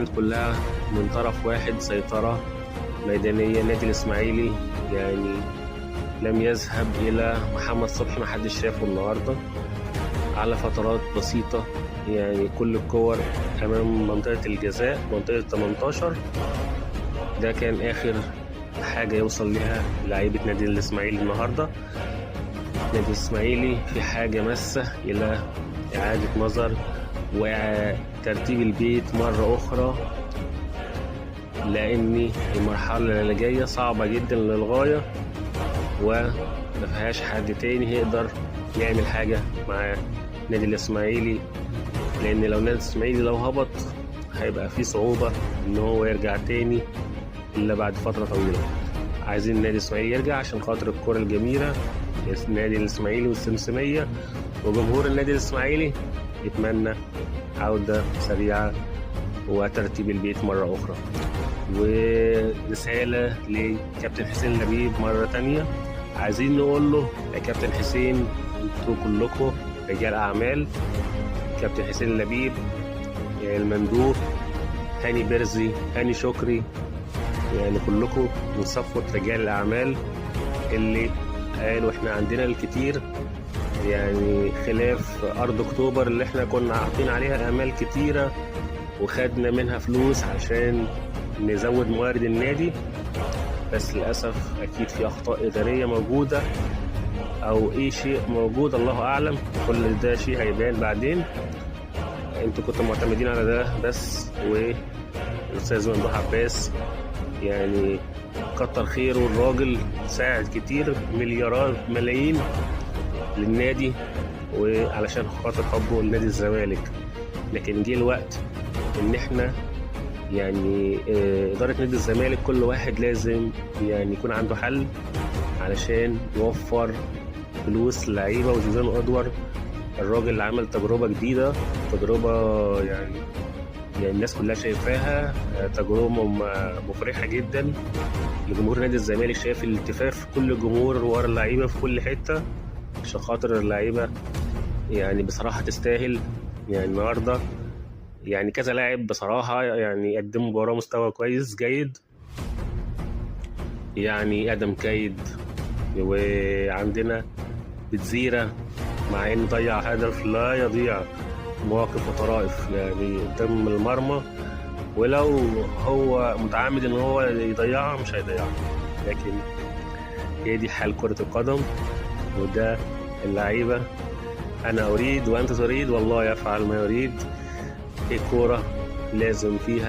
كلها من طرف واحد، سيطرة ميدانية. النادي الإسماعيلي يعني لم يذهب إلى محمد صبحي، محدش شافه النهاردة على فترات بسيطة. يعني كل الكور أمام منطقة الجزاء، منطقة 18، ده كان آخر حاجة يوصل لها لعيبة نادي الإسماعيلي النهاردة. نادي الإسماعيلي في حاجة ماسة إلى إعادة نظر وترتيب البيت مرة أخرى، لأن المرحلة اللي جاية صعبة جدا للغاية، ومفيهاش حد تاني يقدر يعمل حاجة مع نادي الإسماعيلي. لأن لو نادي الإسماعيلي لو هبط هيبقى في صعوبة إن هو يرجع تاني إلا بعد فترة طويلة. عايزين النادي الإسماعيلي يرجع عشان خاطر الكرة الجميلة، النادي الإسماعيلي والسمسمية وجمهور النادي الإسماعيلي يتمنى عودة سريعة وترتيب البيت مرة أخرى. ورسالة لكابتن حسين لبيب مرة تانية، عايزين نقول له يا كابتن حسين، انتوا كلكم رجال أعمال. كابتن حسين لبيب، المندوب هاني برزي، هاني شكري، يعني كلكم من صفوة رجال الأعمال اللي قالوا احنا عندنا الكتير، يعني خلاف أرض أكتوبر اللي احنا كنا عاطين عليها آمال كتيرة وخدنا منها فلوس عشان نزود موارد النادي، بس للأسف أكيد في أخطاء إدارية موجودة أو أي شيء موجود، الله أعلم. كل ده شيء هيبان بعدين. انتوا كنتوا معتمدين على ده بس، والأستاذ ممدوح عباس يعني كتر خيره، الراجل ساعد كتير، مليارات ملايين للنادي وعلشان خاطر حبه لنادي الزمالك. لكن جه الوقت ان احنا يعني إدارة نادي الزمالك كل واحد لازم يعني يكون عنده حل علشان يوفر فلوس للعيبة. وجوزان أدوار الراجل اللي عمل تجربة جديدة، تجربة يعني الناس كلها شايفاها تجربة مفرحة جدا لجمهور نادي الزمالك. شايف الالتفاف كل الجمهور ورا اللعيبة في كل حتة عشان خاطر اللعيبة يعني بصراحة تستاهل. يعني النهاردة يعني كذا لاعب بصراحة يعني قدموا مباراة مستوى كويس جيد، يعني آدم كايد، وعندنا بتزيرة مع إنه ضيع هدف لا يضيع، مواقف وطرائف يعني قدام المرمى، ولو هو متعمد إن هو يضيعها مش هيضيعها. لكن هي دي حال كرة القدم، وده اللعيبة. أنا أريد وأنت تريد والله يفعل ما يريد. الكورة لازم فيها